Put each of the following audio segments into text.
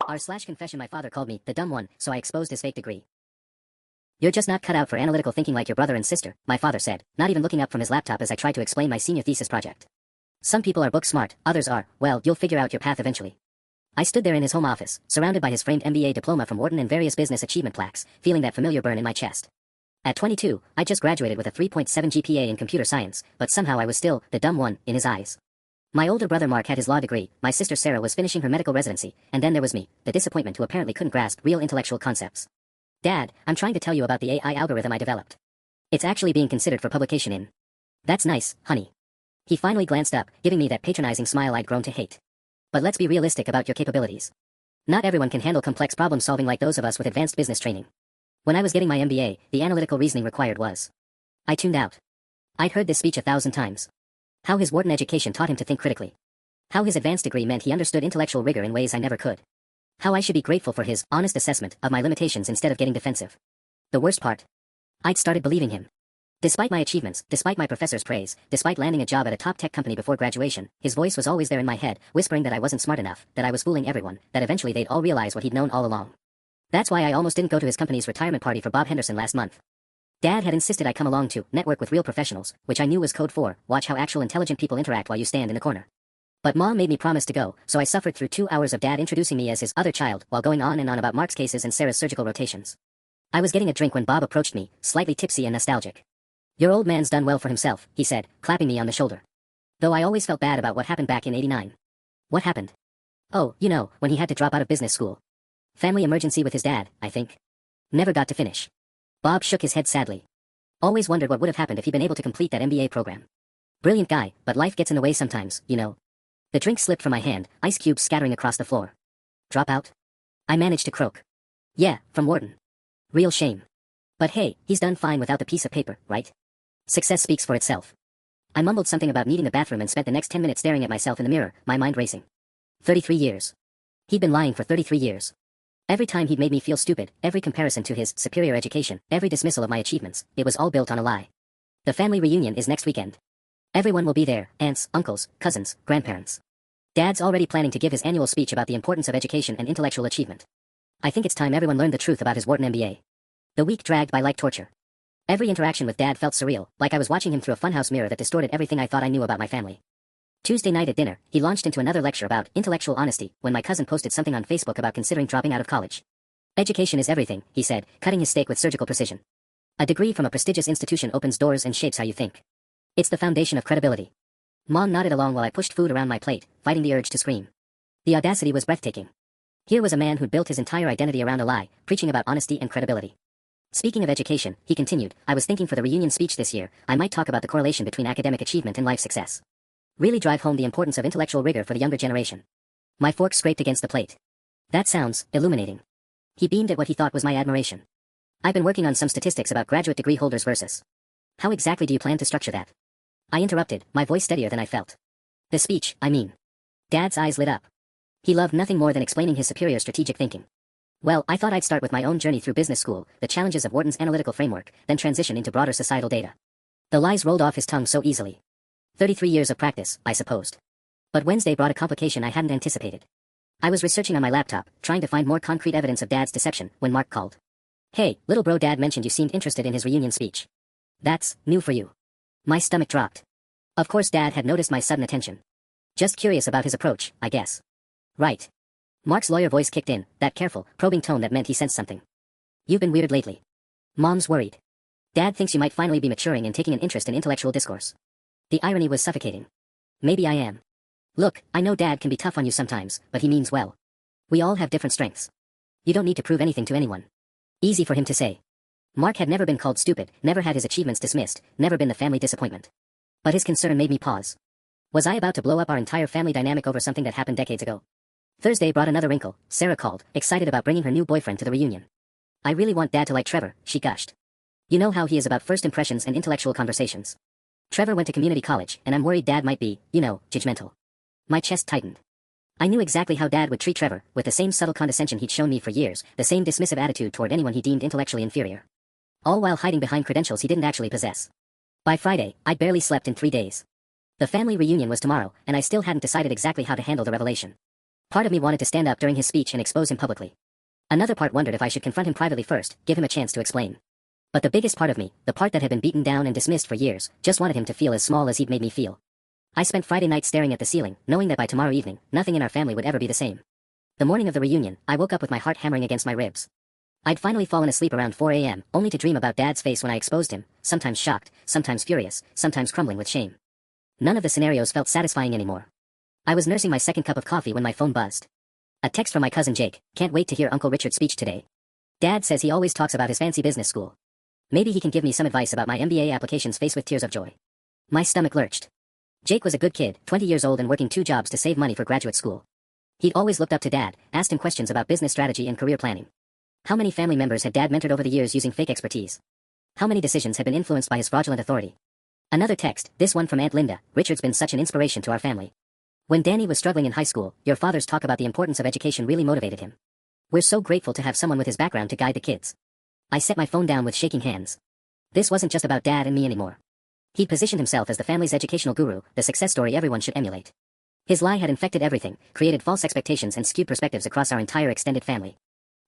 r/confession. My father called me the dumb one, so I exposed his fake degree. You're just not cut out for analytical thinking like your brother and sister, my father said, not even looking up from his laptop as I tried to explain my senior thesis project. Some people are book smart, others are, well, you'll figure out your path eventually. I stood there in his home office, surrounded by his framed MBA diploma from Wharton and various business achievement plaques, feeling that familiar burn in my chest. At 22, I just graduated with a 3.7 GPA in computer science, but somehow I was still the dumb one in his eyes. My older brother Mark had his law degree, my sister Sarah was finishing her medical residency, and then there was me, the disappointment who apparently couldn't grasp real intellectual concepts. Dad, I'm trying to tell you about the AI algorithm I developed. It's actually being considered for publication in. That's nice, honey. He finally glanced up, giving me that patronizing smile I'd grown to hate. But let's be realistic about your capabilities. Not everyone can handle complex problem solving like those of us with advanced business training. When I was getting my MBA, the analytical reasoning required was. I tuned out. I'd heard this speech 1,000 times. How his Wharton education taught him to think critically. How his advanced degree meant he understood intellectual rigor in ways I never could. How I should be grateful for his honest assessment of my limitations instead of getting defensive. The worst part? I'd started believing him. Despite my achievements, despite my professor's praise, despite landing a job at a top tech company before graduation, his voice was always there in my head, whispering that I wasn't smart enough, that I was fooling everyone, that eventually they'd all realize what he'd known all along. That's why I almost didn't go to his company's retirement party for Bob Henderson last month. Dad had insisted I come along to network with real professionals, which I knew was code for watch how actual intelligent people interact while you stand in the corner. But Mom made me promise to go, so I suffered through 2 hours of Dad introducing me as his other child while going on and on about Mark's cases and Sarah's surgical rotations. I was getting a drink when Bob approached me, slightly tipsy and nostalgic. Your old man's done well for himself, he said, clapping me on the shoulder. Though I always felt bad about what happened back in '89. What happened? Oh, you know, when he had to drop out of business school. Family emergency with his dad, I think. Never got to finish. Bob shook his head sadly. Always wondered what would have happened if he'd been able to complete that MBA program. Brilliant guy, but life gets in the way sometimes, you know. The drink slipped from my hand, ice cubes scattering across the floor. Drop out? I managed to croak. Yeah, from Wharton. Real shame. But hey, he's done fine without the piece of paper, right? Success speaks for itself. I mumbled something about needing the bathroom and spent the next 10 minutes staring at myself in the mirror, my mind racing. 33 years. He'd been lying for 33 years. Every time he'd made me feel stupid, every comparison to his superior education, every dismissal of my achievements, it was all built on a lie. The family reunion is next weekend. Everyone will be there, aunts, uncles, cousins, grandparents. Dad's already planning to give his annual speech about the importance of education and intellectual achievement. I think it's time everyone learned the truth about his Wharton MBA. The week dragged by like torture. Every interaction with Dad felt surreal, like I was watching him through a funhouse mirror that distorted everything I thought I knew about my family. Tuesday night at dinner, he launched into another lecture about intellectual honesty when my cousin posted something on Facebook about considering dropping out of college. Education is everything, he said, cutting his steak with surgical precision. A degree from a prestigious institution opens doors and shapes how you think. It's the foundation of credibility. Mom nodded along while I pushed food around my plate, fighting the urge to scream. The audacity was breathtaking. Here was a man who'd built his entire identity around a lie, preaching about honesty and credibility. Speaking of education, he continued, I was thinking for the reunion speech this year, I might talk about the correlation between academic achievement and life success. Really drive home the importance of intellectual rigor for the younger generation. My fork scraped against the plate. That sounds illuminating. He beamed at what he thought was my admiration. I've been working on some statistics about graduate degree holders versus. How exactly do you plan to structure that? I interrupted, my voice steadier than I felt. The speech, I mean. Dad's eyes lit up. He loved nothing more than explaining his superior strategic thinking. Well, I thought I'd start with my own journey through business school, the challenges of Wharton's analytical framework, then transition into broader societal data. The lies rolled off his tongue so easily. 33 years of practice, I supposed. But Wednesday brought a complication I hadn't anticipated. I was researching on my laptop, trying to find more concrete evidence of Dad's deception, when Mark called. Hey, little bro, Dad mentioned you seemed interested in his reunion speech. That's new for you. My stomach dropped. Of course Dad had noticed my sudden attention. Just curious about his approach, I guess. Right. Mark's lawyer voice kicked in, that careful, probing tone that meant he sensed something. You've been weird lately. Mom's worried. Dad thinks you might finally be maturing and taking an interest in intellectual discourse. The irony was suffocating. Maybe I am. Look, I know Dad can be tough on you sometimes, but he means well. We all have different strengths. You don't need to prove anything to anyone. Easy for him to say. Mark had never been called stupid, never had his achievements dismissed, never been the family disappointment. But his concern made me pause. Was I about to blow up our entire family dynamic over something that happened decades ago? Thursday brought another wrinkle. Sarah called, excited about bringing her new boyfriend to the reunion. I really want Dad to like Trevor, she gushed. You know how he is about first impressions and intellectual conversations. Trevor went to community college, and I'm worried Dad might be, judgmental. My chest tightened. I knew exactly how Dad would treat Trevor, with the same subtle condescension he'd shown me for years, the same dismissive attitude toward anyone he deemed intellectually inferior. All while hiding behind credentials he didn't actually possess. By Friday, I'd barely slept in 3 days. The family reunion was tomorrow, and I still hadn't decided exactly how to handle the revelation. Part of me wanted to stand up during his speech and expose him publicly. Another part wondered if I should confront him privately first, give him a chance to explain. But the biggest part of me, the part that had been beaten down and dismissed for years, just wanted him to feel as small as he'd made me feel. I spent Friday night staring at the ceiling, knowing that by tomorrow evening, nothing in our family would ever be the same. The morning of the reunion, I woke up with my heart hammering against my ribs. I'd finally fallen asleep around 4 a.m., only to dream about Dad's face when I exposed him, sometimes shocked, sometimes furious, sometimes crumbling with shame. None of the scenarios felt satisfying anymore. I was nursing my second cup of coffee when my phone buzzed. A text from my cousin Jake. Can't wait to hear Uncle Richard's speech today. Dad says he always talks about his fancy business school. Maybe he can give me some advice about my MBA applications faced with tears of joy. My stomach lurched. Jake was a good kid, 20 years old and working 2 jobs to save money for graduate school. He'd always looked up to Dad, asked him questions about business strategy and career planning. How many family members had Dad mentored over the years using fake expertise? How many decisions had been influenced by his fraudulent authority? Another text, this one from Aunt Linda. Richard's been such an inspiration to our family. When Danny was struggling in high school, your father's talk about the importance of education really motivated him. We're so grateful to have someone with his background to guide the kids. I set my phone down with shaking hands. This wasn't just about Dad and me anymore. He'd positioned himself as the family's educational guru, the success story everyone should emulate. His lie had infected everything, created false expectations and skewed perspectives across our entire extended family.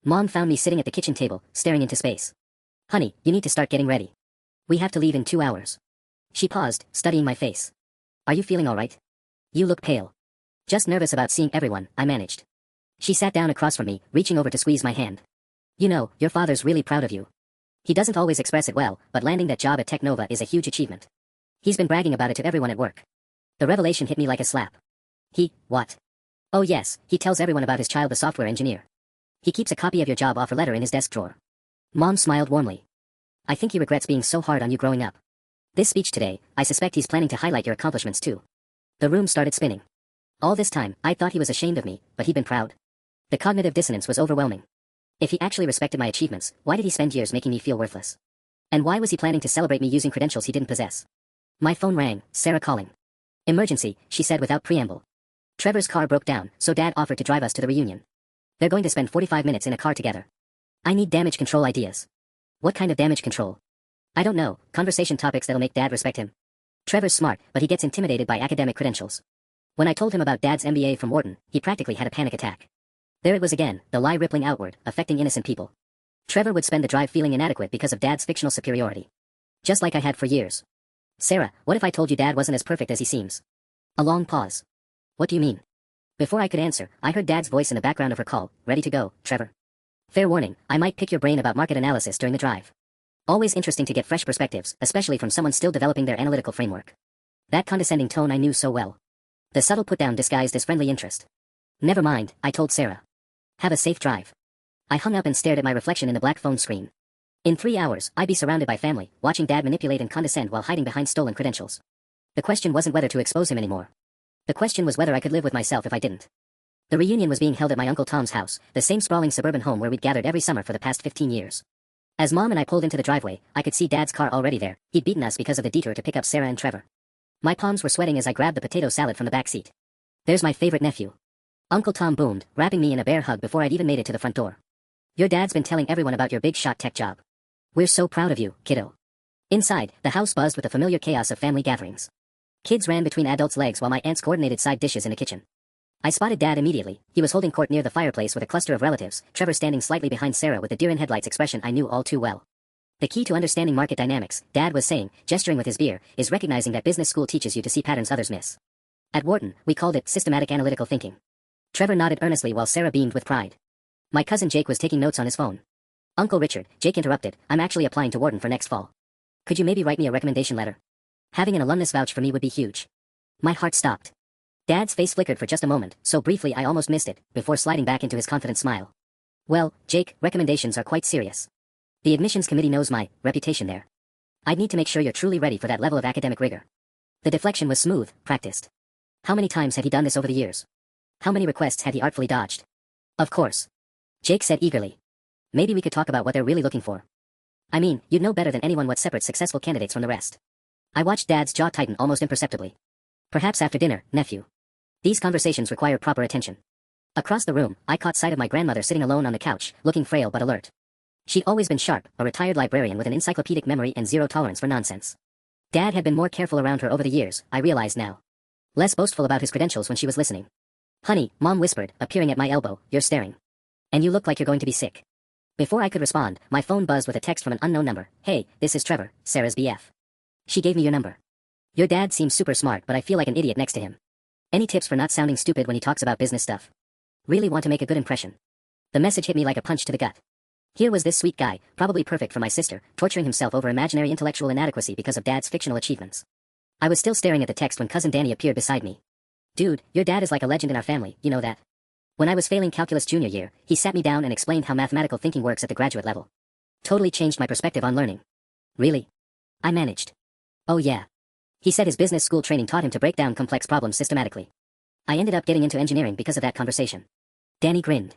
Mom found me sitting at the kitchen table, staring into space. Honey, you need to start getting ready. We have to leave in 2 hours. She paused, studying my face. Are you feeling all right? You look pale. Just nervous about seeing everyone, I managed. She sat down across from me, reaching over to squeeze my hand. You know, your father's really proud of you. He doesn't always express it well, but landing that job at Technova is a huge achievement. He's been bragging about it to everyone at work. The revelation hit me like a slap. What? Oh yes, he tells everyone about his child, a software engineer. He keeps a copy of your job offer letter in his desk drawer. Mom smiled warmly. I think he regrets being so hard on you growing up. This speech today, I suspect he's planning to highlight your accomplishments too. The room started spinning. All this time, I thought he was ashamed of me, but he'd been proud. The cognitive dissonance was overwhelming. If he actually respected my achievements, why did he spend years making me feel worthless? And why was he planning to celebrate me using credentials he didn't possess? My phone rang, Sarah calling. Emergency, she said without preamble. Trevor's car broke down, so Dad offered to drive us to the reunion. They're going to spend 45 minutes in a car together. I need damage control ideas. What kind of damage control? I don't know, conversation topics that'll make Dad respect him. Trevor's smart, but he gets intimidated by academic credentials. When I told him about Dad's MBA from Wharton, he practically had a panic attack. There it was again, the lie rippling outward, affecting innocent people. Trevor would spend the drive feeling inadequate because of Dad's fictional superiority. Just like I had for years. Sarah, what if I told you Dad wasn't as perfect as he seems? A long pause. What do you mean? Before I could answer, I heard Dad's voice in the background of her call. Ready to go, Trevor? Fair warning, I might pick your brain about market analysis during the drive. Always interesting to get fresh perspectives, especially from someone still developing their analytical framework. That condescending tone I knew so well. The subtle put-down disguised as friendly interest. Never mind, I told Sarah. Have a safe drive. I hung up and stared at my reflection in the black phone screen. In 3 hours, I'd be surrounded by family, watching Dad manipulate and condescend while hiding behind stolen credentials. The question wasn't whether to expose him anymore. The question was whether I could live with myself if I didn't. The reunion was being held at my Uncle Tom's house, the same sprawling suburban home where we'd gathered every summer for the past 15 years. As Mom and I pulled into the driveway, I could see Dad's car already there. He'd beaten us because of the detour to pick up Sarah and Trevor. My palms were sweating as I grabbed the potato salad from the back seat. There's my favorite nephew. Uncle Tom boomed, wrapping me in a bear hug before I'd even made it to the front door. Your dad's been telling everyone about your big shot tech job. We're so proud of you, kiddo. Inside, the house buzzed with the familiar chaos of family gatherings. Kids ran between adults' legs while my aunts coordinated side dishes in the kitchen. I spotted Dad immediately. He was holding court near the fireplace with a cluster of relatives, Trevor standing slightly behind Sarah with the deer-in-headlights expression I knew all too well. The key to understanding market dynamics, Dad was saying, gesturing with his beer, is recognizing that business school teaches you to see patterns others miss. At Wharton, we called it systematic analytical thinking. Trevor nodded earnestly while Sarah beamed with pride. My cousin Jake was taking notes on his phone. Uncle Richard, Jake interrupted, I'm actually applying to Wharton for next fall. Could you maybe write me a recommendation letter? Having an alumnus vouch for me would be huge. My heart stopped. Dad's face flickered for just a moment, so briefly I almost missed it, before sliding back into his confident smile. Well, Jake, recommendations are quite serious. The admissions committee knows my reputation there. I'd need to make sure you're truly ready for that level of academic rigor. The deflection was smooth, practiced. How many times had he done this over the years? How many requests had he artfully dodged? Of course. Jake said eagerly. Maybe we could talk about what they're really looking for. I mean, you'd know better than anyone what separates successful candidates from the rest. I watched Dad's jaw tighten almost imperceptibly. Perhaps after dinner, nephew. These conversations require proper attention. Across the room, I caught sight of my grandmother sitting alone on the couch, looking frail but alert. She'd always been sharp, a retired librarian with an encyclopedic memory and zero tolerance for nonsense. Dad had been more careful around her over the years, I realized now. Less boastful about his credentials when she was listening. Honey, Mom whispered, appearing at my elbow, you're staring. And you look like you're going to be sick. Before I could respond, my phone buzzed with a text from an unknown number. Hey, this is Trevor, Sarah's BF. She gave me your number. Your dad seems super smart, but I feel like an idiot next to him. Any tips for not sounding stupid when he talks about business stuff? Really want to make a good impression. The message hit me like a punch to the gut. Here was this sweet guy, probably perfect for my sister, torturing himself over imaginary intellectual inadequacy because of dad's fictional achievements. I was still staring at the text when cousin Danny appeared beside me. Dude, your dad is like a legend in our family, you know that? When I was failing calculus junior year, he sat me down and explained how mathematical thinking works at the graduate level. Totally changed my perspective on learning. Really? I managed. Oh yeah. He said his business school training taught him to break down complex problems systematically. I ended up getting into engineering because of that conversation. Danny grinned.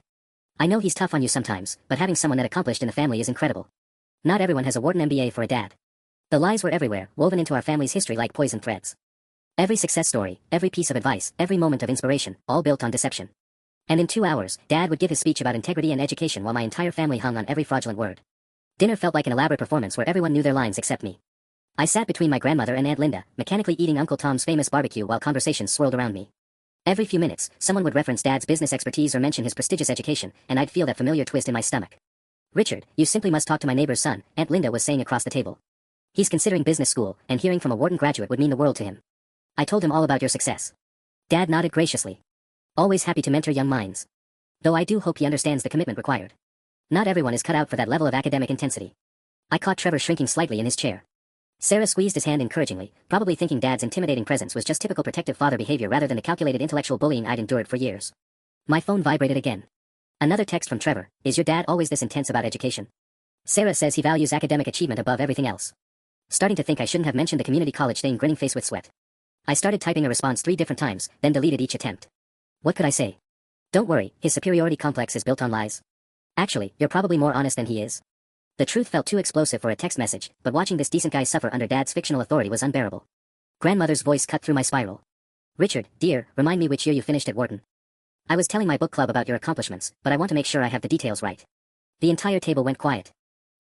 I know he's tough on you sometimes, but having someone that accomplished in the family is incredible. Not everyone has a Wharton MBA for a dad. The lies were everywhere, woven into our family's history like poison threads. Every success story, every piece of advice, every moment of inspiration, all built on deception. And in 2 hours, Dad would give his speech about integrity and education while my entire family hung on every fraudulent word. Dinner felt like an elaborate performance where everyone knew their lines except me. I sat between my grandmother and Aunt Linda, mechanically eating Uncle Tom's famous barbecue while conversations swirled around me. Every few minutes, someone would reference Dad's business expertise or mention his prestigious education, and I'd feel that familiar twist in my stomach. Richard, you simply must talk to my neighbor's son, Aunt Linda was saying across the table. He's considering business school, and hearing from a Wharton graduate would mean the world to him. I told him all about your success. Dad nodded graciously. Always happy to mentor young minds. Though I do hope he understands the commitment required. Not everyone is cut out for that level of academic intensity. I caught Trevor shrinking slightly in his chair. Sarah squeezed his hand encouragingly, probably thinking Dad's intimidating presence was just typical protective father behavior rather than the calculated intellectual bullying I'd endured for years. My phone vibrated again. Another text from Trevor. Is your dad always this intense about education? Sarah says he values academic achievement above everything else. Starting to think I shouldn't have mentioned the community college thing, grinning face with sweat. I started typing a response 3 different times, then deleted each attempt. What could I say? Don't worry, his superiority complex is built on lies. Actually, you're probably more honest than he is. The truth felt too explosive for a text message, but watching this decent guy suffer under Dad's fictional authority was unbearable. Grandmother's voice cut through my spiral. Richard, dear, remind me which year you finished at Wharton. I was telling my book club about your accomplishments, but I want to make sure I have the details right. The entire table went quiet.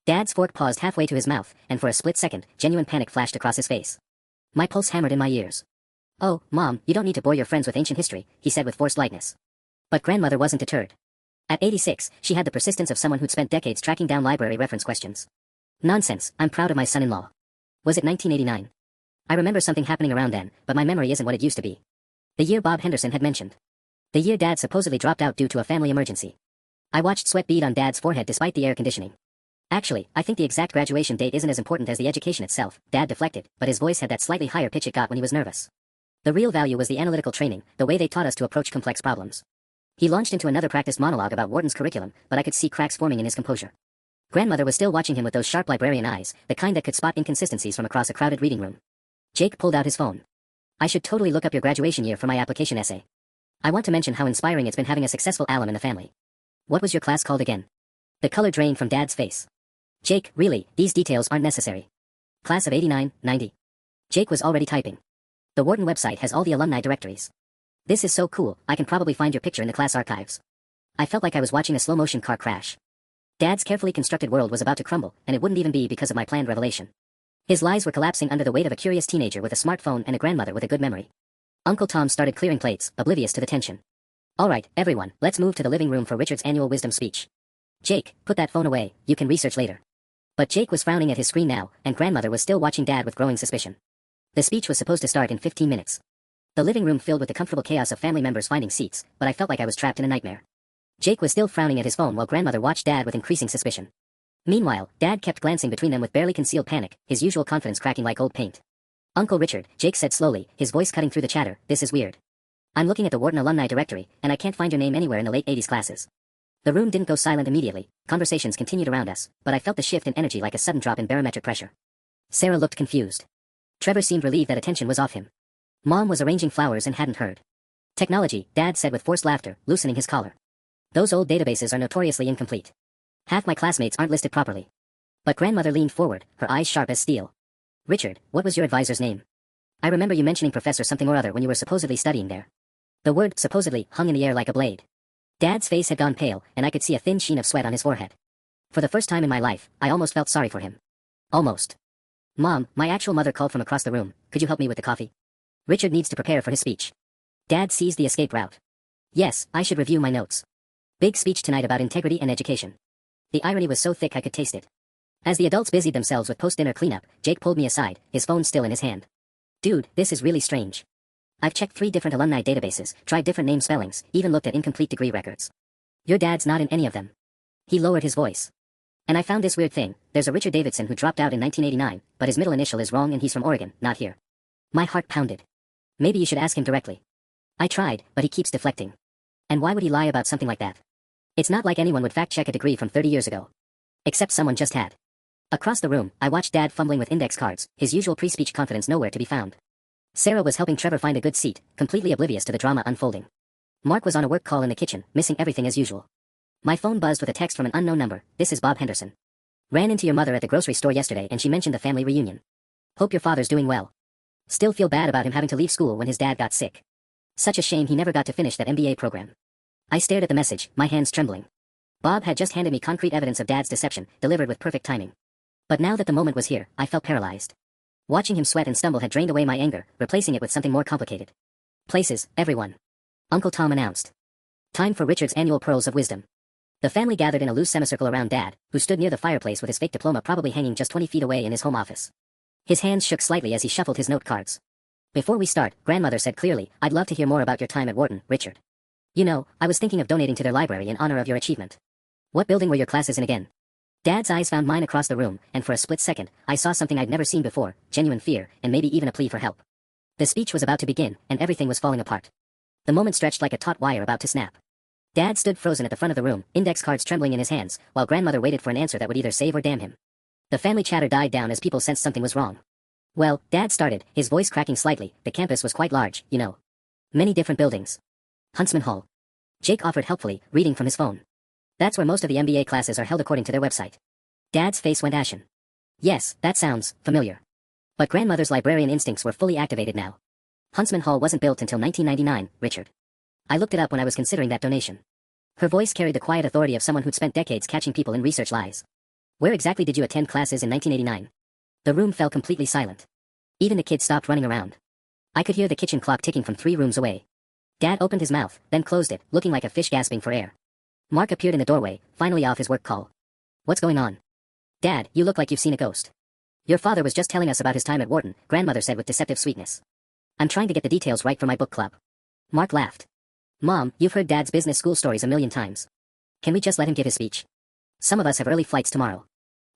Dad's fork paused halfway to his mouth, and for a split second, genuine panic flashed across his face. My pulse hammered in my ears. Oh, Mom, you don't need to bore your friends with ancient history, he said with forced lightness. But grandmother wasn't deterred. At 86, she had the persistence of someone who'd spent decades tracking down library reference questions. Nonsense, I'm proud of my son-in-law. Was it 1989? I remember something happening around then, but my memory isn't what it used to be. The year Bob Henderson had mentioned. The year Dad supposedly dropped out due to a family emergency. I watched sweat bead on Dad's forehead despite the air conditioning. Actually, I think the exact graduation date isn't as important as the education itself, Dad deflected, but his voice had that slightly higher pitch it got when he was nervous. The real value was the analytical training, the way they taught us to approach complex problems. He launched into another practiced monologue about Wharton's curriculum, but I could see cracks forming in his composure. Grandmother was still watching him with those sharp librarian eyes, the kind that could spot inconsistencies from across a crowded reading room. Jake pulled out his phone. I should totally look up your graduation year for my application essay. I want to mention how inspiring it's been having a successful alum in the family. What was your class called again? The color drained from Dad's face. Jake, really, these details aren't necessary. Class of 89, 90. Jake was already typing. The Wharton website has all the alumni directories. This is so cool, I can probably find your picture in the class archives. I felt like I was watching a slow-motion car crash. Dad's carefully constructed world was about to crumble, and it wouldn't even be because of my planned revelation. His lies were collapsing under the weight of a curious teenager with a smartphone and a grandmother with a good memory. Uncle Tom started clearing plates, oblivious to the tension. All right, everyone, let's move to the living room for Richard's annual wisdom speech. Jake, put that phone away, you can research later. But Jake was frowning at his screen now, and grandmother was still watching Dad with growing suspicion. The speech was supposed to start in 15 minutes. The living room filled with the comfortable chaos of family members finding seats, but I felt like I was trapped in a nightmare. Jake was still frowning at his phone while grandmother watched Dad with increasing suspicion. Meanwhile, Dad kept glancing between them with barely concealed panic, his usual confidence cracking like old paint. Uncle Richard, Jake said slowly, his voice cutting through the chatter, this is weird. I'm looking at the Wharton alumni directory, and I can't find your name anywhere in the late 80s classes. The room didn't go silent immediately, conversations continued around us, but I felt the shift in energy like a sudden drop in barometric pressure. Sarah looked confused. Trevor seemed relieved that attention was off him. Mom was arranging flowers and hadn't heard. Technology, Dad said with forced laughter, loosening his collar. Those old databases are notoriously incomplete. Half my classmates aren't listed properly. But grandmother leaned forward, her eyes sharp as steel. Richard, what was your advisor's name? I remember you mentioning Professor something or other when you were supposedly studying there. The word supposedly hung in the air like a blade. Dad's face had gone pale, and I could see a thin sheen of sweat on his forehead. For the first time in my life, I almost felt sorry for him. Almost. Mom, my actual mother called from across the room, could you help me with the coffee? Richard needs to prepare for his speech. Dad seized the escape route. Yes, I should review my notes. Big speech tonight about integrity and education. The irony was so thick I could taste it. As the adults busied themselves with post-dinner cleanup, Jake pulled me aside, his phone still in his hand. Dude, this is really strange. I've checked 3 different alumni databases, tried different name spellings, even looked at incomplete degree records. Your dad's not in any of them. He lowered his voice. And I found this weird thing, there's a Richard Davidson who dropped out in 1989, but his middle initial is wrong and he's from Oregon, not here. My heart pounded. Maybe you should ask him directly. I tried, but he keeps deflecting. And why would he lie about something like that? It's not like anyone would fact-check a degree from 30 years ago. Except someone just had. Across the room, I watched Dad fumbling with index cards, his usual pre-speech confidence nowhere to be found. Sarah was helping Trevor find a good seat, completely oblivious to the drama unfolding. Mark was on a work call in the kitchen, missing everything as usual. My phone buzzed with a text from an unknown number. This is Bob Henderson. Ran into your mother at the grocery store yesterday and she mentioned the family reunion. Hope your father's doing well. Still feel bad about him having to leave school when his dad got sick. Such a shame he never got to finish that MBA program. I stared at the message, my hands trembling. Bob had just handed me concrete evidence of Dad's deception, delivered with perfect timing. But now that the moment was here, I felt paralyzed. Watching him sweat and stumble had drained away my anger, replacing it with something more complicated. Places, everyone. Uncle Tom announced. Time for Richard's annual Pearls of Wisdom. The family gathered in a loose semicircle around Dad, who stood near the fireplace with his fake diploma probably hanging just 20 feet away in his home office. His hands shook slightly as he shuffled his note cards. Before we start, Grandmother said clearly, I'd love to hear more about your time at Wharton, Richard. You know, I was thinking of donating to their library in honor of your achievement. What building were your classes in again? Dad's eyes found mine across the room, and for a split second, I saw something I'd never seen before, genuine fear, and maybe even a plea for help. The speech was about to begin, and everything was falling apart. The moment stretched like a taut wire about to snap. Dad stood frozen at the front of the room, index cards trembling in his hands, while Grandmother waited for an answer that would either save or damn him. The family chatter died down as people sensed something was wrong. Well, Dad started, his voice cracking slightly. The campus was quite large, you know. Many different buildings. Huntsman Hall. Jake offered helpfully, reading from his phone. That's where most of the MBA classes are held according to their website. Dad's face went ashen. Yes, that sounds familiar. But Grandmother's librarian instincts were fully activated now. Huntsman Hall wasn't built until 1999, Richard. I looked it up when I was considering that donation. Her voice carried the quiet authority of someone who'd spent decades catching people in research lies. Where exactly did you attend classes in 1989? The room fell completely silent. Even the kids stopped running around. I could hear the kitchen clock ticking from 3 rooms away. Dad opened his mouth, then closed it, looking like a fish gasping for air. Mark appeared in the doorway, finally off his work call. What's going on? Dad, you look like you've seen a ghost. Your father was just telling us about his time at Wharton, Grandmother said with deceptive sweetness. I'm trying to get the details right for my book club. Mark laughed. Mom, you've heard Dad's business school stories a million times. Can we just let him give his speech? Some of us have early flights tomorrow.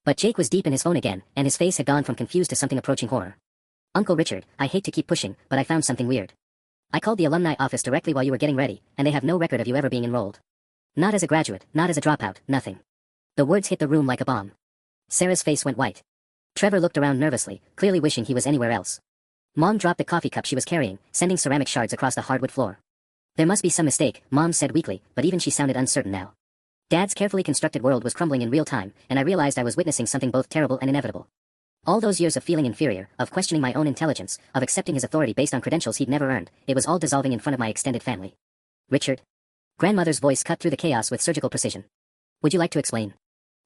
But Jake was deep in his phone again, and his face had gone from confused to something approaching horror. Uncle Richard, I hate to keep pushing, but I found something weird. I called the alumni office directly while you were getting ready, and they have no record of you ever being enrolled. Not as a graduate, not as a dropout, nothing. The words hit the room like a bomb. Sarah's face went white. Trevor looked around nervously, clearly wishing he was anywhere else. Mom dropped the coffee cup she was carrying, sending ceramic shards across the hardwood floor. There must be some mistake, Mom said weakly, but even she sounded uncertain now. Dad's carefully constructed world was crumbling in real time, and I realized I was witnessing something both terrible and inevitable. All those years of feeling inferior, of questioning my own intelligence, of accepting his authority based on credentials he'd never earned, it was all dissolving in front of my extended family. Richard? Grandmother's voice cut through the chaos with surgical precision. Would you like to explain?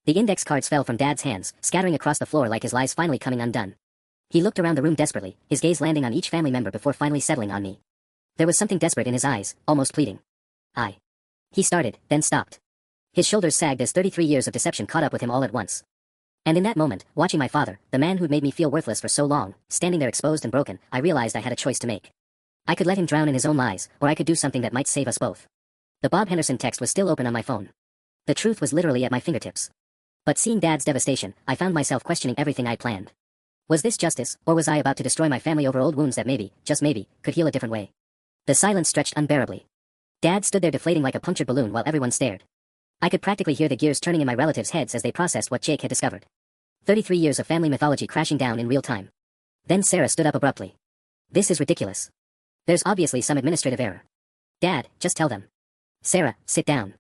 The index cards fell from Dad's hands, scattering across the floor like his lies finally coming undone. He looked around the room desperately, his gaze landing on each family member before finally settling on me. There was something desperate in his eyes, almost pleading. He started, then stopped. His shoulders sagged as 33 years of deception caught up with him all at once. And in that moment, watching my father, the man who'd made me feel worthless for so long, standing there exposed and broken, I realized I had a choice to make. I could let him drown in his own lies, or I could do something that might save us both. The Bob Henderson text was still open on my phone. The truth was literally at my fingertips. But seeing Dad's devastation, I found myself questioning everything I'd planned. Was this justice, or was I about to destroy my family over old wounds that maybe, just maybe, could heal a different way? The silence stretched unbearably. Dad stood there deflating like a punctured balloon while everyone stared. I could practically hear the gears turning in my relatives' heads as they processed what Jake had discovered. 33 years of family mythology crashing down in real time. Then Sarah stood up abruptly. This is ridiculous. There's obviously some administrative error. Dad, just tell them. Sarah, sit down.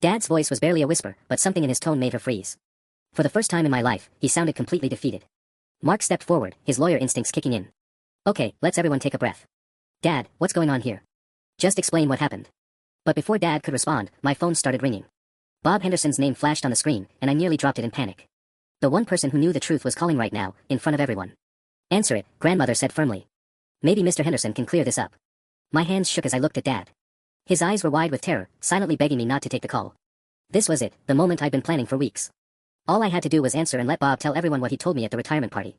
Dad's voice was barely a whisper, but something in his tone made her freeze. For the first time in my life, he sounded completely defeated. Mark stepped forward, his lawyer instincts kicking in. Okay, let's everyone take a breath. Dad, what's going on here? Just explain what happened. But before Dad could respond, my phone started ringing. Bob Henderson's name flashed on the screen, and I nearly dropped it in panic. The one person who knew the truth was calling right now, in front of everyone. Answer it, Grandmother said firmly. Maybe Mr. Henderson can clear this up. My hands shook as I looked at Dad. His eyes were wide with terror, silently begging me not to take the call. This was it, the moment I'd been planning for weeks. All I had to do was answer and let Bob tell everyone what he told me at the retirement party.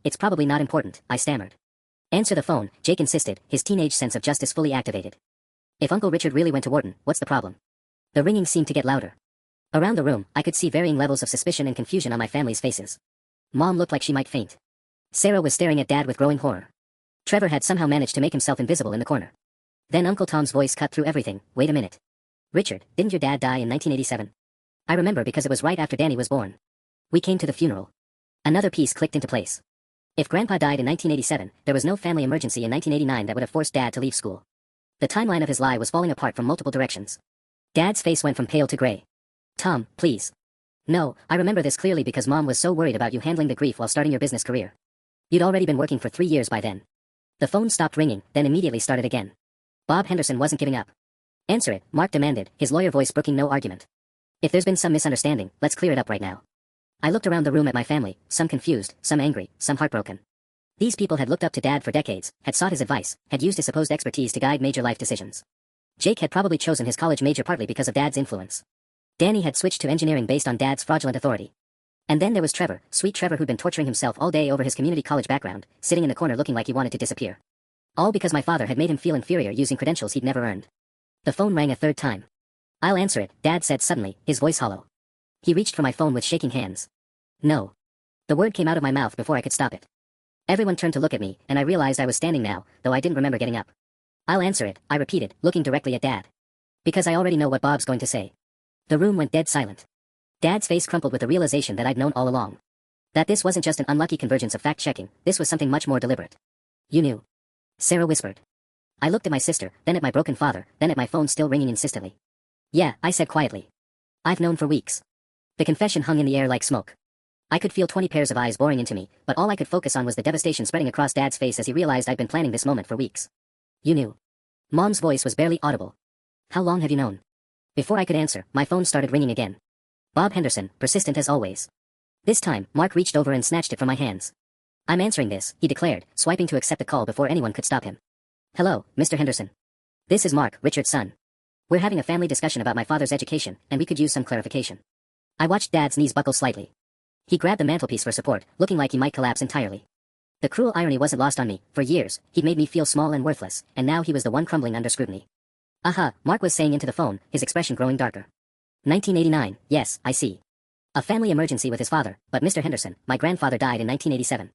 It's probably not important, I stammered. Answer the phone, Jake insisted, his teenage sense of justice fully activated. If Uncle Richard really went to Wharton, what's the problem? The ringing seemed to get louder. Around the room, I could see varying levels of suspicion and confusion on my family's faces. Mom looked like she might faint. Sarah was staring at Dad with growing horror. Trevor had somehow managed to make himself invisible in the corner. Then Uncle Tom's voice cut through everything. Wait a minute. Richard, didn't your dad die in 1987? I remember because it was right after Danny was born. We came to the funeral. Another piece clicked into place. If Grandpa died in 1987, there was no family emergency in 1989 that would have forced Dad to leave school. The timeline of his lie was falling apart from multiple directions. Dad's face went from pale to gray. Tom, please. No, I remember this clearly because Mom was so worried about you handling the grief while starting your business career. You'd already been working for 3 years by then. The phone stopped ringing, then immediately started again. Bob Henderson wasn't giving up. Answer it, Mark demanded, his lawyer voice brooking no argument. If there's been some misunderstanding, let's clear it up right now. I looked around the room at my family, some confused, some angry, some heartbroken. These people had looked up to Dad for decades, had sought his advice, had used his supposed expertise to guide major life decisions. Jake had probably chosen his college major partly because of Dad's influence. Danny had switched to engineering based on Dad's fraudulent authority. And then there was Trevor, sweet Trevor who'd been torturing himself all day over his community college background, sitting in the corner looking like he wanted to disappear. All because my father had made him feel inferior using credentials he'd never earned. The phone rang a third time. I'll answer it, Dad said suddenly, his voice hollow. He reached for my phone with shaking hands. No. The word came out of my mouth before I could stop it. Everyone turned to look at me, and I realized I was standing now, though I didn't remember getting up. I'll answer it, I repeated, looking directly at Dad. Because I already know what Bob's going to say. The room went dead silent. Dad's face crumpled with the realization that I'd known all along. That this wasn't just an unlucky convergence of fact-checking, this was something much more deliberate. You knew. Sarah whispered. I looked at my sister, then at my broken father, then at my phone still ringing insistently. Yeah, I said quietly. I've known for weeks. The confession hung in the air like smoke. I could feel 20 pairs of eyes boring into me, but all I could focus on was the devastation spreading across Dad's face as he realized I'd been planning this moment for weeks. You knew. Mom's voice was barely audible. How long have you known? Before I could answer, my phone started ringing again. Bob Henderson, persistent as always. This time, Mark reached over and snatched it from my hands. I'm answering this, he declared, swiping to accept the call before anyone could stop him. Hello, Mr. Henderson. This is Mark, Richard's son. We're having a family discussion about my father's education, and we could use some clarification. I watched Dad's knees buckle slightly. He grabbed the mantelpiece for support, looking like he might collapse entirely. The cruel irony wasn't lost on me. For years, he'd made me feel small and worthless, and now he was the one crumbling under scrutiny. Aha, Mark was saying into the phone, his expression growing darker. 1989, yes, I see. A family emergency with his father, but Mr. Henderson, my grandfather died in 1987.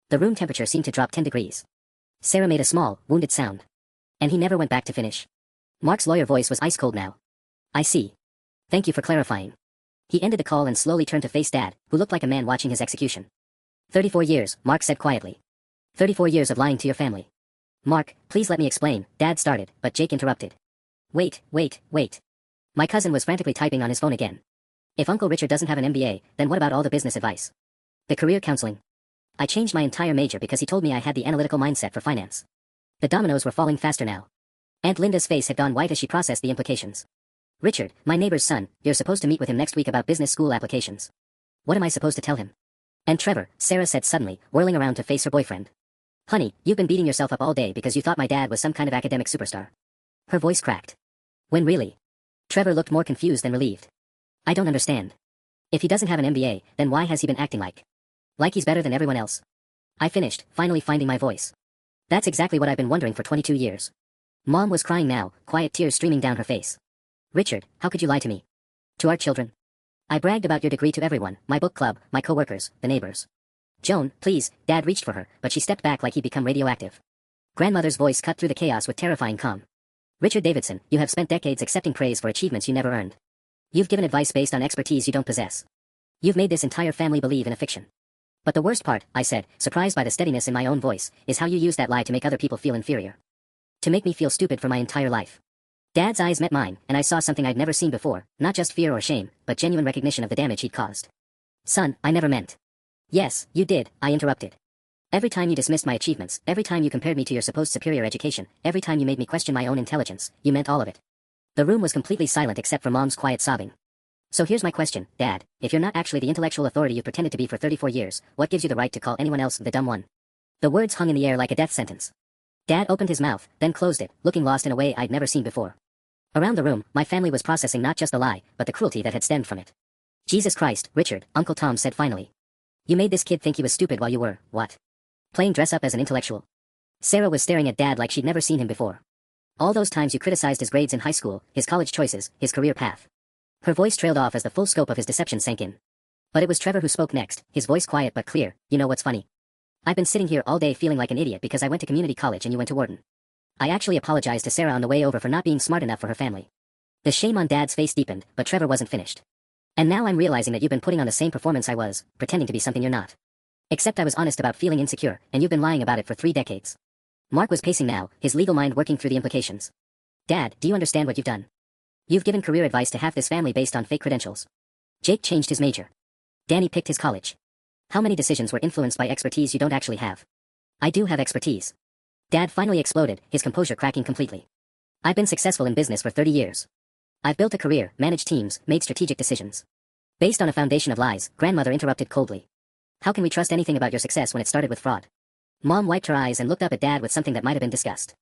The room temperature seemed to drop 10 degrees. Sarah made a small, wounded sound. And he never went back to finish. Mark's lawyer voice was ice cold now. I see. Thank you for clarifying. He ended the call and slowly turned to face Dad, who looked like a man watching his execution. 34 years, Mark said quietly. 34 years of lying to your family. Mark, please let me explain, Dad started, but Jake interrupted. Wait. My cousin was frantically typing on his phone again. If Uncle Richard doesn't have an MBA, then what about all the business advice? The career counseling? I changed my entire major because he told me I had the analytical mindset for finance. The dominoes were falling faster now. Aunt Linda's face had gone white as she processed the implications. Richard, my neighbor's son, you're supposed to meet with him next week about business school applications. What am I supposed to tell him? And Trevor, Sarah said suddenly, whirling around to face her boyfriend. Honey, you've been beating yourself up all day because you thought my dad was some kind of academic superstar. Her voice cracked. When really? Trevor looked more confused than relieved. I don't understand. If he doesn't have an MBA, then why has he been acting like he's better than everyone else? I finished, finally finding my voice. That's exactly what I've been wondering for 22 years. Mom was crying now, quiet tears streaming down her face. Richard, how could you lie to me? To our children. I bragged about your degree to everyone, my book club, my coworkers, the neighbors. Joan, please, Dad reached for her, but she stepped back like he'd become radioactive. Grandmother's voice cut through the chaos with terrifying calm. Richard Davidson, you have spent decades accepting praise for achievements you never earned. You've given advice based on expertise you don't possess. You've made this entire family believe in a fiction. But the worst part, I said, surprised by the steadiness in my own voice, is how you use that lie to make other people feel inferior. To make me feel stupid for my entire life. Dad's eyes met mine, and I saw something I'd never seen before, not just fear or shame, but genuine recognition of the damage he'd caused. Son, I never meant. Yes, you did, I interrupted. Every time you dismissed my achievements, every time you compared me to your supposed superior education, every time you made me question my own intelligence, you meant all of it. The room was completely silent except for Mom's quiet sobbing. So here's my question, Dad, if you're not actually the intellectual authority you pretended to be for 34 years, what gives you the right to call anyone else the dumb one? The words hung in the air like a death sentence. Dad opened his mouth, then closed it, looking lost in a way I'd never seen before. Around the room, my family was processing not just the lie, but the cruelty that had stemmed from it. Jesus Christ, Richard, Uncle Tom said finally. You made this kid think he was stupid while you were, what? Playing dress up as an intellectual? Sarah was staring at Dad like she'd never seen him before. All those times you criticized his grades in high school, his college choices, his career path. Her voice trailed off as the full scope of his deception sank in. But it was Trevor who spoke next, his voice quiet but clear. You know what's funny? I've been sitting here all day feeling like an idiot because I went to community college and you went to Wharton. I actually apologized to Sarah on the way over for not being smart enough for her family. The shame on Dad's face deepened, but Trevor wasn't finished. And now I'm realizing that you've been putting on the same performance I was, pretending to be something you're not. Except I was honest about feeling insecure, and you've been lying about it for 3 decades. Mark was pacing now, his legal mind working through the implications. Dad, do you understand what you've done? You've given career advice to half this family based on fake credentials. Jake changed his major. Danny picked his college. How many decisions were influenced by expertise you don't actually have? I do have expertise. Dad finally exploded, his composure cracking completely. I've been successful in business for 30 years. I've built a career, managed teams, made strategic decisions. Based on a foundation of lies, grandmother interrupted coldly. How can we trust anything about your success when it started with fraud? Mom wiped her eyes and looked up at Dad with something that might have been disgust.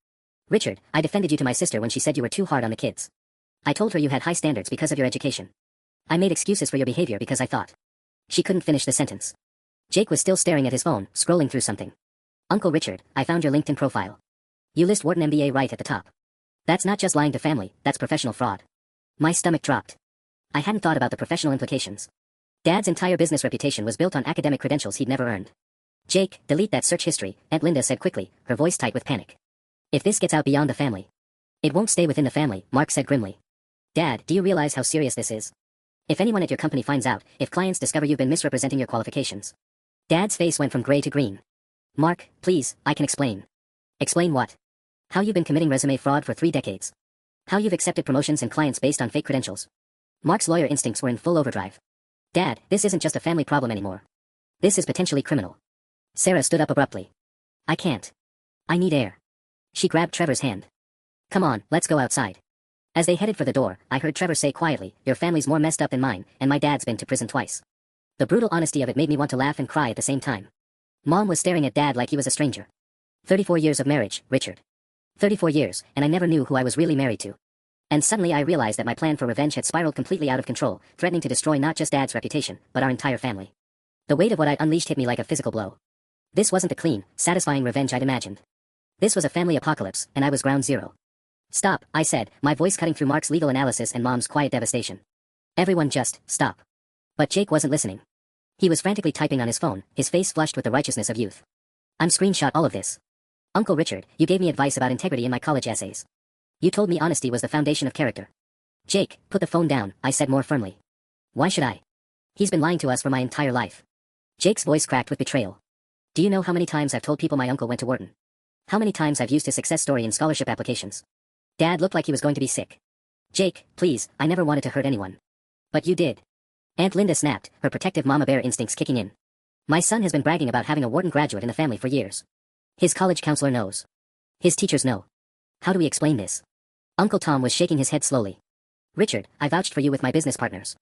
Richard, I defended you to my sister when she said you were too hard on the kids. I told her you had high standards because of your education. I made excuses for your behavior because I thought. She couldn't finish the sentence. Jake was still staring at his phone, scrolling through something. Uncle Richard, I found your LinkedIn profile. You list Wharton MBA right at the top. That's not just lying to family, that's professional fraud. My stomach dropped. I hadn't thought about the professional implications. Dad's entire business reputation was built on academic credentials he'd never earned. Jake, delete that search history, Aunt Linda said quickly, her voice tight with panic. If this gets out beyond the family. It won't stay within the family, Mark said grimly. Dad, do you realize how serious this is? If anyone at your company finds out, if clients discover you've been misrepresenting your qualifications. Dad's face went from gray to green. Mark, please, I can explain. Explain what? How you've been committing resume fraud for 3 decades. How you've accepted promotions and clients based on fake credentials. Mark's lawyer instincts were in full overdrive. Dad, this isn't just a family problem anymore. This is potentially criminal. Sarah stood up abruptly. I can't. I need air. She grabbed Trevor's hand. Come on, let's go outside. As they headed for the door, I heard Trevor say quietly, your family's more messed up than mine, and my dad's been to prison twice. The brutal honesty of it made me want to laugh and cry at the same time. Mom was staring at Dad like he was a stranger. 34 years of marriage, Richard. 34 years, and I never knew who I was really married to. And suddenly I realized that my plan for revenge had spiraled completely out of control, threatening to destroy not just Dad's reputation, but our entire family. The weight of what I'd unleashed hit me like a physical blow. This wasn't the clean, satisfying revenge I'd imagined. This was a family apocalypse, and I was ground zero. Stop, I said, my voice cutting through Mark's legal analysis and Mom's quiet devastation. Everyone just, stop. But Jake wasn't listening. He was frantically typing on his phone, his face flushed with the righteousness of youth. I'm screenshot all of this. Uncle Richard, you gave me advice about integrity in my college essays. You told me honesty was the foundation of character. Jake, put the phone down, I said more firmly. Why should I? He's been lying to us for my entire life. Jake's voice cracked with betrayal. Do you know how many times I've told people my uncle went to Wharton? How many times I've used his success story in scholarship applications? Dad looked like he was going to be sick. Jake, please, I never wanted to hurt anyone. But you did. Aunt Linda snapped, her protective mama bear instincts kicking in. My son has been bragging about having a Wharton graduate in the family for years. His college counselor knows. His teachers know. How do we explain this? Uncle Tom was shaking his head slowly. Richard, I vouched for you with my business partners.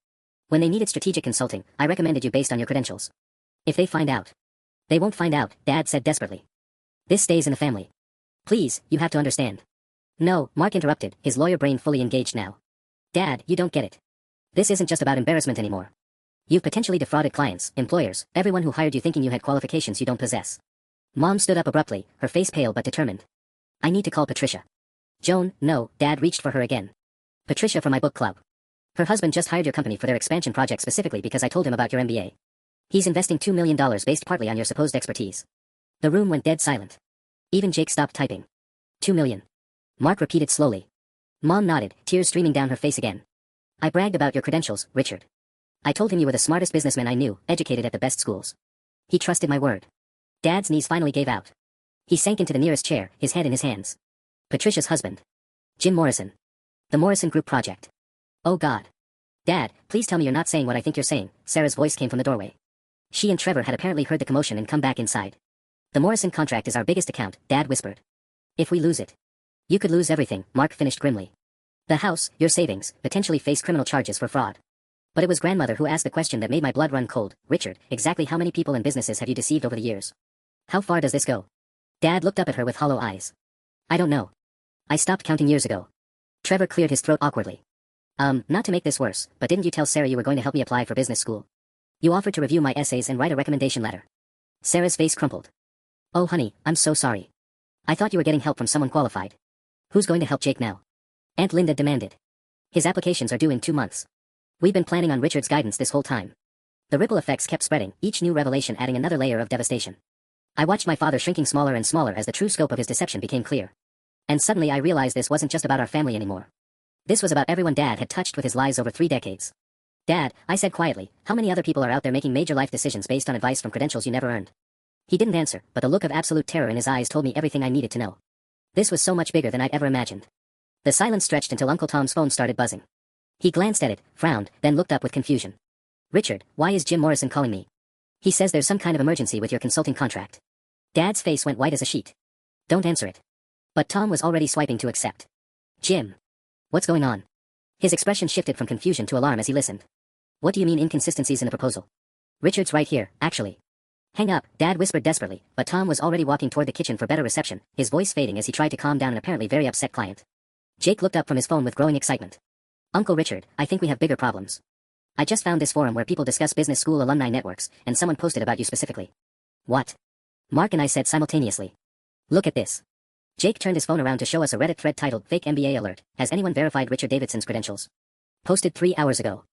When they needed strategic consulting, I recommended you based on your credentials. If they find out. They won't find out, Dad said desperately. This stays in the family. Please, you have to understand. No, Mark interrupted, his lawyer brain fully engaged now. Dad, you don't get it. This isn't just about embarrassment anymore. You've potentially defrauded clients, employers, everyone who hired you thinking you had qualifications you don't possess. Mom stood up abruptly, her face pale but determined. I need to call Patricia. Joan, no, Dad reached for her again. Patricia from my book club. Her husband just hired your company for their expansion project specifically because I told him about your MBA. He's investing $2 million based partly on your supposed expertise. The room went dead silent. Even Jake stopped typing. 2 million. Mark repeated slowly. Mom nodded, tears streaming down her face again. I bragged about your credentials, Richard. I told him you were the smartest businessman I knew, educated at the best schools. He trusted my word. Dad's knees finally gave out. He sank into the nearest chair, his head in his hands. Patricia's husband. Jim Morrison. The Morrison Group project. Oh God. Dad, please tell me you're not saying what I think you're saying, Sarah's voice came from the doorway. She and Trevor had apparently heard the commotion and come back inside. The Morrison contract is our biggest account, Dad whispered. If we lose it. You could lose everything, Mark finished grimly. The house, your savings, potentially face criminal charges for fraud. But it was grandmother who asked the question that made my blood run cold. Richard, exactly how many people and businesses have you deceived over the years? How far does this go? Dad looked up at her with hollow eyes. I don't know. I stopped counting years ago. Trevor cleared his throat awkwardly. Not to make this worse, but didn't you tell Sarah you were going to help me apply for business school? You offered to review my essays and write a recommendation letter. Sarah's face crumpled. Oh honey, I'm so sorry. I thought you were getting help from someone qualified. Who's going to help Jake now? Aunt Linda demanded. His applications are due in 2 months. We've been planning on Richard's guidance this whole time. The ripple effects kept spreading, each new revelation adding another layer of devastation. I watched my father shrinking smaller and smaller as the true scope of his deception became clear. And suddenly I realized this wasn't just about our family anymore. This was about everyone Dad had touched with his lies over 3 decades. Dad, I said quietly, how many other people are out there making major life decisions based on advice from credentials you never earned? He didn't answer, but the look of absolute terror in his eyes told me everything I needed to know. This was so much bigger than I'd ever imagined. The silence stretched until Uncle Tom's phone started buzzing. He glanced at it, frowned, then looked up with confusion. Richard, why is Jim Morrison calling me? He says there's some kind of emergency with your consulting contract. Dad's face went white as a sheet. Don't answer it. But Tom was already swiping to accept. Jim. What's going on? His expression shifted from confusion to alarm as he listened. What do you mean inconsistencies in the proposal? Richard's right here, actually. Hang up, Dad whispered desperately, but Tom was already walking toward the kitchen for better reception, his voice fading as he tried to calm down an apparently very upset client. Jake looked up from his phone with growing excitement. Uncle Richard, I think we have bigger problems. I just found this forum where people discuss business school alumni networks, and someone posted about you specifically. What? Mark and I said simultaneously. Look at this. Jake turned his phone around to show us a Reddit thread titled Fake MBA Alert. Has anyone verified Richard Davidson's credentials? Posted 3 hours ago.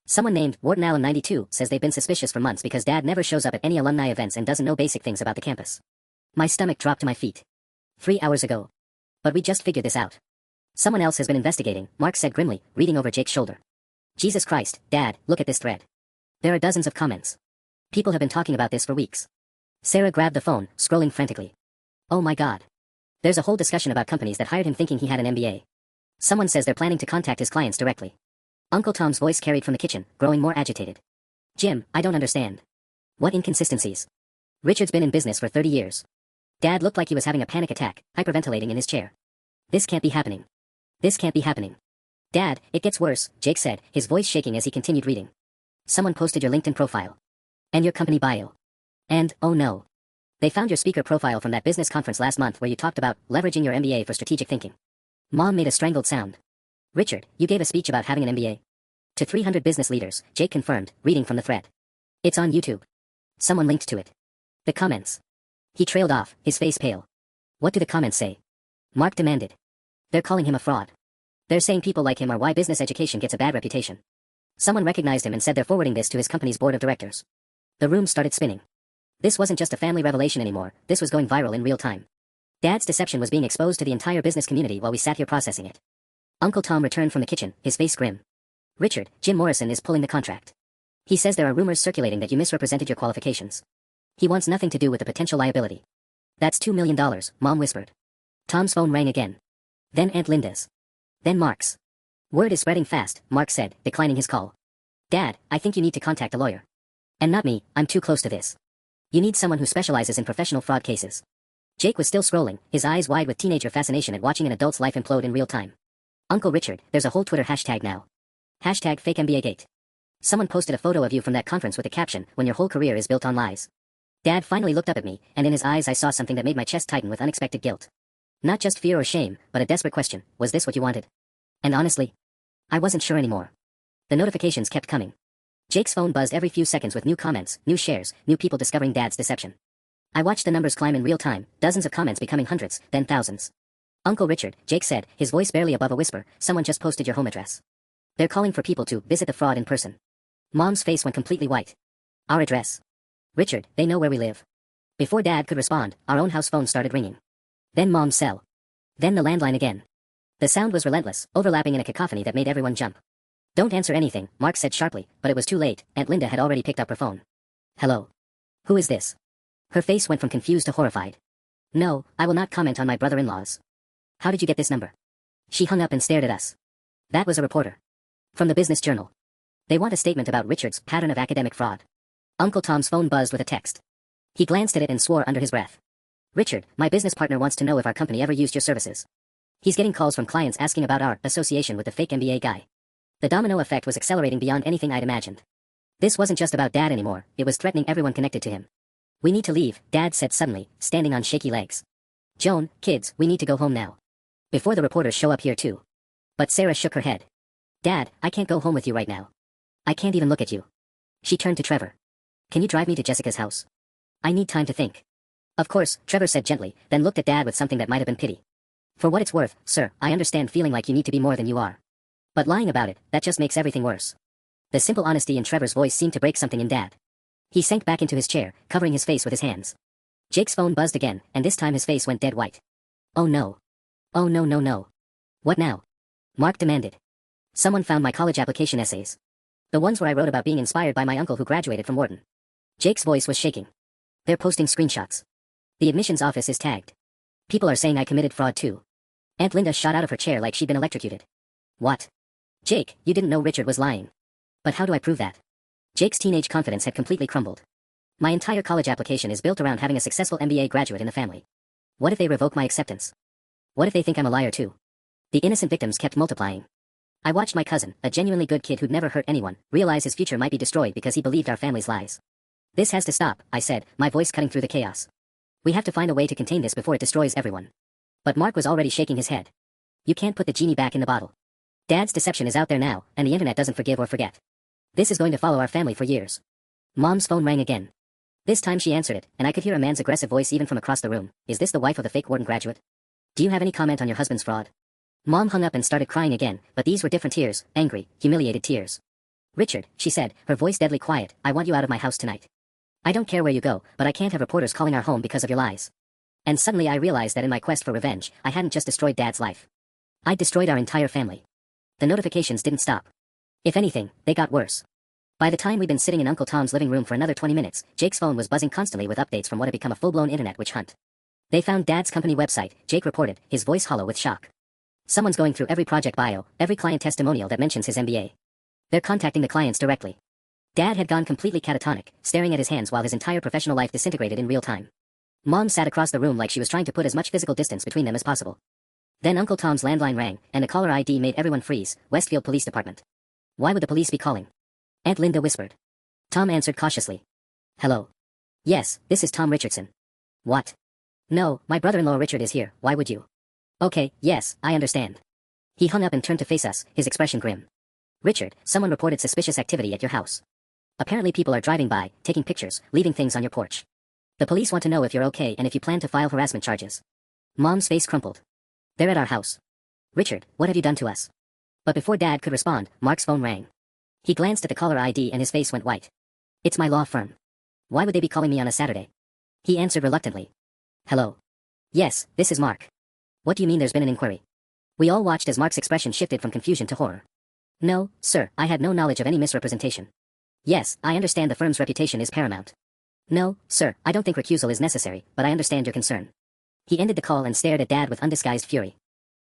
Someone named Wharton Allen 92 says they've been suspicious for months because Dad never shows up at any alumni events and doesn't know basic things about the campus. My stomach dropped to my feet. 3 hours ago. But we just figured this out. Someone else has been investigating, Mark said grimly, reading over Jake's shoulder. Jesus Christ, Dad, look at this thread. There are dozens of comments. People have been talking about this for weeks. Sarah grabbed the phone, scrolling frantically. Oh my God. There's a whole discussion about companies that hired him thinking he had an MBA. Someone says they're planning to contact his clients directly. Uncle Tom's voice carried from the kitchen, growing more agitated. Jim, I don't understand. What inconsistencies? Richard's been in business for 30 years. Dad looked like he was having a panic attack, hyperventilating in his chair. This can't be happening. This can't be happening. Dad, it gets worse, Jake said, his voice shaking as he continued reading. Someone posted your LinkedIn profile. And your company bio. And, oh no. They found your speaker profile from that business conference last month where you talked about leveraging your MBA for strategic thinking. Mom made a strangled sound. Richard, you gave a speech about having an MBA. To 300 business leaders, Jake confirmed, reading from the thread. It's on YouTube. Someone linked to it. The comments. He trailed off, his face pale. What do the comments say? Mark demanded. They're calling him a fraud. They're saying people like him are why business education gets a bad reputation. Someone recognized him and said they're forwarding this to his company's board of directors. The room started spinning. This wasn't just a family revelation anymore, this was going viral in real time. Dad's deception was being exposed to the entire business community while we sat here processing it. Uncle Tom returned from the kitchen, his face grim. Richard, Jim Morrison is pulling the contract. He says there are rumors circulating that you misrepresented your qualifications. He wants nothing to do with the potential liability. That's $2 million, Mom whispered. Tom's phone rang again. Then Aunt Linda's. Then Mark's. Word is spreading fast, Mark said, declining his call. Dad, I think you need to contact a lawyer. And not me, I'm too close to this. You need someone who specializes in professional fraud cases. Jake was still scrolling, his eyes wide with teenager fascination at watching an adult's life implode in real time. Uncle Richard, there's a whole Twitter hashtag now. Hashtag FakeMBAGate. Someone posted a photo of you from that conference with the caption, when your whole career is built on lies. Dad finally looked up at me, and in his eyes I saw something that made my chest tighten with unexpected guilt. Not just fear or shame, but a desperate question, was this what you wanted? And honestly, I wasn't sure anymore. The notifications kept coming. Jake's phone buzzed every few seconds with new comments, new shares, new people discovering Dad's deception. I watched the numbers climb in real time, dozens of comments becoming hundreds, then thousands. Uncle Richard, Jake said, his voice barely above a whisper, someone just posted your home address. They're calling for people to visit the fraud in person. Mom's face went completely white. Our address. Richard, they know where we live. Before Dad could respond, our own house phone started ringing. Then Mom's cell. Then the landline again. The sound was relentless, overlapping in a cacophony that made everyone jump. Don't answer anything, Mark said sharply, but it was too late, Aunt Linda had already picked up her phone. Hello. Who is this? Her face went from confused to horrified. No, I will not comment on my brother-in-laws. How did you get this number? She hung up and stared at us. That was a reporter. From the Business Journal. They want a statement about Richard's pattern of academic fraud. Uncle Tom's phone buzzed with a text. He glanced at it and swore under his breath. Richard, my business partner wants to know if our company ever used your services. He's getting calls from clients asking about our association with the fake MBA guy. The domino effect was accelerating beyond anything I'd imagined. This wasn't just about Dad anymore, it was threatening everyone connected to him. We need to leave, Dad said suddenly, standing on shaky legs. Joan, kids, we need to go home now. Before the reporters show up here too. But Sarah shook her head. Dad, I can't go home with you right now. I can't even look at you. She turned to Trevor. Can you drive me to Jessica's house? I need time to think. Of course, Trevor said gently, then looked at Dad with something that might have been pity. For what it's worth, sir, I understand feeling like you need to be more than you are. But lying about it, that just makes everything worse. The simple honesty in Trevor's voice seemed to break something in Dad. He sank back into his chair, covering his face with his hands. Jake's phone buzzed again, and this time his face went dead white. Oh no. Oh no no no. What now? Mark demanded. Someone found my college application essays. The ones where I wrote about being inspired by my uncle who graduated from Wharton. Jake's voice was shaking. They're posting screenshots. The admissions office is tagged. People are saying I committed fraud too. Aunt Linda shot out of her chair like she'd been electrocuted. What? Jake, you didn't know Richard was lying. But how do I prove that? Jake's teenage confidence had completely crumbled. My entire college application is built around having a successful MBA graduate in the family. What if they revoke my acceptance? What if they think I'm a liar too? The innocent victims kept multiplying. I watched my cousin, a genuinely good kid who'd never hurt anyone, realize his future might be destroyed because he believed our family's lies. This has to stop, I said, my voice cutting through the chaos. We have to find a way to contain this before it destroys everyone. But Mark was already shaking his head. You can't put the genie back in the bottle. Dad's deception is out there now, and the internet doesn't forgive or forget. This is going to follow our family for years. Mom's phone rang again. This time she answered it, and I could hear a man's aggressive voice even from across the room. Is this the wife of the fake Wharton graduate? Do you have any comment on your husband's fraud? Mom hung up and started crying again, but these were different tears, angry, humiliated tears. Richard, she said, her voice deadly quiet, I want you out of my house tonight. I don't care where you go, but I can't have reporters calling our home because of your lies. And suddenly I realized that in my quest for revenge, I hadn't just destroyed Dad's life. I'd destroyed our entire family. The notifications didn't stop. If anything, they got worse. By the time we'd been sitting in Uncle Tom's living room for another 20 minutes, Jake's phone was buzzing constantly with updates from what had become a full-blown internet witch hunt. They found Dad's company website, Jake reported, his voice hollow with shock. Someone's going through every project bio, every client testimonial that mentions his MBA. They're contacting the clients directly. Dad had gone completely catatonic, staring at his hands while his entire professional life disintegrated in real time. Mom sat across the room like she was trying to put as much physical distance between them as possible. Then Uncle Tom's landline rang, and the caller ID made everyone freeze. Westfield Police Department. Why would the police be calling? Aunt Linda whispered. Tom answered cautiously. Hello. Yes, this is Tom Richardson. What? No, my brother-in-law Richard is here, why would you? Okay, yes, I understand. He hung up and turned to face us, his expression grim. Richard, someone reported suspicious activity at your house. Apparently people are driving by, taking pictures, leaving things on your porch. The police want to know if you're okay and if you plan to file harassment charges. Mom's face crumpled. They're at our house. Richard, what have you done to us? But before Dad could respond, Mark's phone rang. He glanced at the caller ID and his face went white. It's my law firm. Why would they be calling me on a Saturday? He answered reluctantly. Hello. Yes, this is Mark. What do you mean there's been an inquiry? We all watched as Mark's expression shifted from confusion to horror. No, sir, I had no knowledge of any misrepresentation. Yes, I understand the firm's reputation is paramount. No, sir, I don't think recusal is necessary, but I understand your concern. He ended the call and stared at Dad with undisguised fury.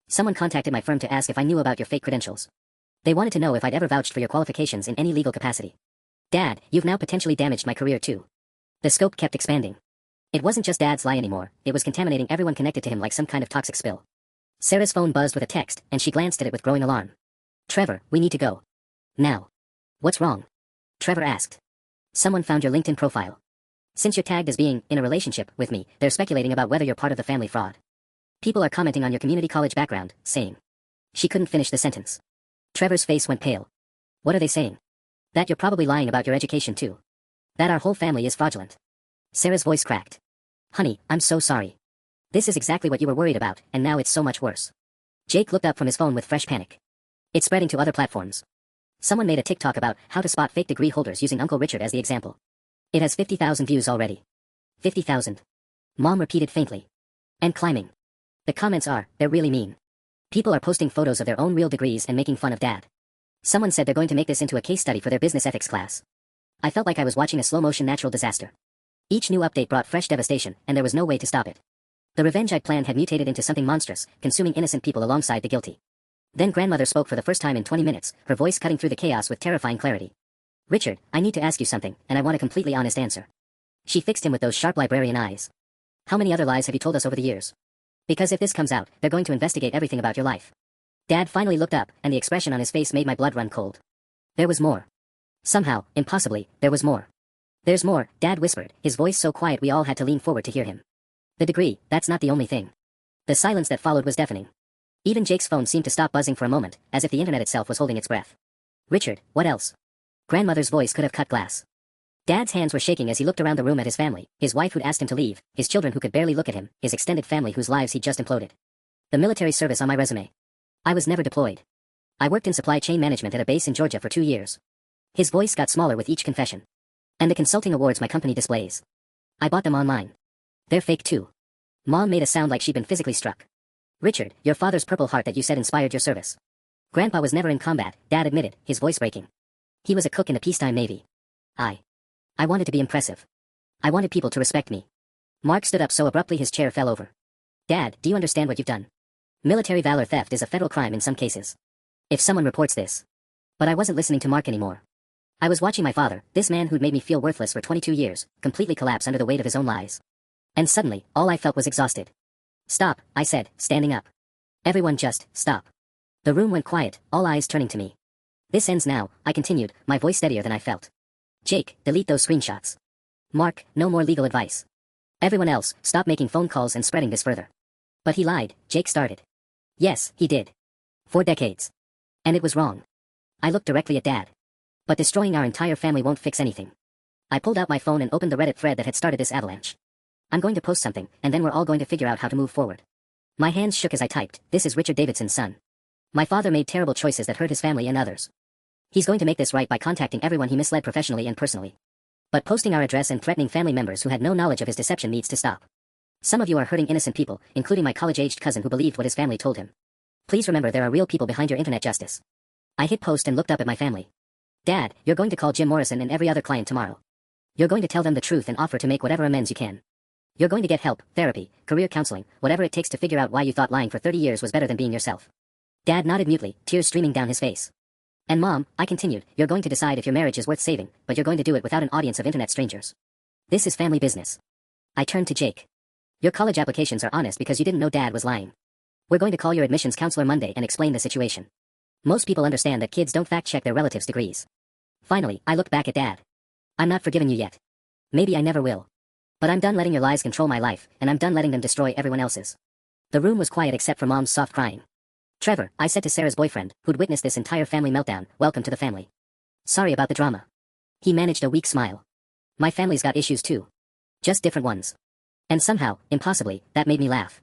Someone contacted my firm to ask if I knew about your fake credentials. They wanted to know if I'd ever vouched for your qualifications in any legal capacity. Dad, you've now potentially damaged my career too. The scope kept expanding. It wasn't just Dad's lie anymore, it was contaminating everyone connected to him like some kind of toxic spill. Sarah's phone buzzed with a text, and she glanced at it with growing alarm. Trevor, we need to go. Now. What's wrong? Trevor asked. Someone found your LinkedIn profile. Since you're tagged as being in a relationship with me, they're speculating about whether you're part of the family fraud. People are commenting on your community college background, saying. She couldn't finish the sentence. Trevor's face went pale. What are they saying? That you're probably lying about your education too. That our whole family is fraudulent. Sarah's voice cracked. Honey, I'm so sorry. This is exactly what you were worried about, and now it's so much worse. Jake looked up from his phone with fresh panic. It's spreading to other platforms. Someone made a TikTok about how to spot fake degree holders using Uncle Richard as the example. It has 50,000 views already. 50,000. Mom repeated faintly. And climbing. The comments are, they're really mean. People are posting photos of their own real degrees and making fun of Dad. Someone said they're going to make this into a case study for their business ethics class. I felt like I was watching a slow-motion natural disaster. Each new update brought fresh devastation, and there was no way to stop it. The revenge I'd planned had mutated into something monstrous, consuming innocent people alongside the guilty. Then grandmother spoke for the first time in 20 minutes, her voice cutting through the chaos with terrifying clarity. Richard, I need to ask you something, and I want a completely honest answer. She fixed him with those sharp librarian eyes. How many other lies have you told us over the years? Because if this comes out, they're going to investigate everything about your life. Dad finally looked up, and the expression on his face made my blood run cold. There was more. Somehow, impossibly, there was more. There's more, Dad whispered, his voice so quiet we all had to lean forward to hear him. The degree, that's not the only thing. The silence that followed was deafening. Even Jake's phone seemed to stop buzzing for a moment, as if the internet itself was holding its breath. Richard, what else? Grandmother's voice could have cut glass. Dad's hands were shaking as he looked around the room at his family, his wife who'd asked him to leave, his children who could barely look at him, his extended family whose lives he'd just imploded. The military service on my resume. I was never deployed. I worked in supply chain management at a base in Georgia for 2 years. His voice got smaller with each confession. And the consulting awards my company displays. I bought them online. They're fake too. Mom made a sound like she'd been physically struck. Richard, your father's Purple Heart that you said inspired your service. Grandpa was never in combat, Dad admitted, his voice breaking. He was a cook in the peacetime Navy. I wanted to be impressive. I wanted people to respect me. Mark stood up so abruptly his chair fell over. Dad, do you understand what you've done? Military valor theft is a federal crime in some cases. If someone reports this. But I wasn't listening to Mark anymore. I was watching my father, this man who'd made me feel worthless for 22 years, completely collapse under the weight of his own lies. And suddenly, all I felt was exhausted. Stop, I said, standing up. Everyone just, stop. The room went quiet, all eyes turning to me. This ends now, I continued, my voice steadier than I felt. Jake, delete those screenshots. Mark, no more legal advice. Everyone else, stop making phone calls and spreading this further. But he lied, Jake started. Yes, he did. For decades. And it was wrong. I looked directly at Dad. But destroying our entire family won't fix anything. I pulled out my phone and opened the Reddit thread that had started this avalanche. I'm going to post something, and then we're all going to figure out how to move forward. My hands shook as I typed, this is Richard Davidson's son. My father made terrible choices that hurt his family and others. He's going to make this right by contacting everyone he misled professionally and personally. But posting our address and threatening family members who had no knowledge of his deception needs to stop. Some of you are hurting innocent people, including my college-aged cousin who believed what his family told him. Please remember there are real people behind your internet justice. I hit post and looked up at my family. Dad, you're going to call Jim Morrison and every other client tomorrow. You're going to tell them the truth and offer to make whatever amends you can. You're going to get help, therapy, career counseling, whatever it takes to figure out why you thought lying for 30 years was better than being yourself. Dad nodded mutely, tears streaming down his face. And Mom, I continued, you're going to decide if your marriage is worth saving, but you're going to do it without an audience of internet strangers. This is family business. I turned to Jake. Your college applications are honest because you didn't know Dad was lying. We're going to call your admissions counselor Monday and explain the situation. Most people understand that kids don't fact-check their relatives' degrees. Finally, I looked back at Dad. I'm not forgiven you yet. Maybe I never will. But I'm done letting your lies control my life, and I'm done letting them destroy everyone else's. The room was quiet except for Mom's soft crying. Trevor, I said to Sarah's boyfriend, who'd witnessed this entire family meltdown, welcome to the family. Sorry about the drama. He managed a weak smile. My family's got issues too. Just different ones. And somehow, impossibly, that made me laugh.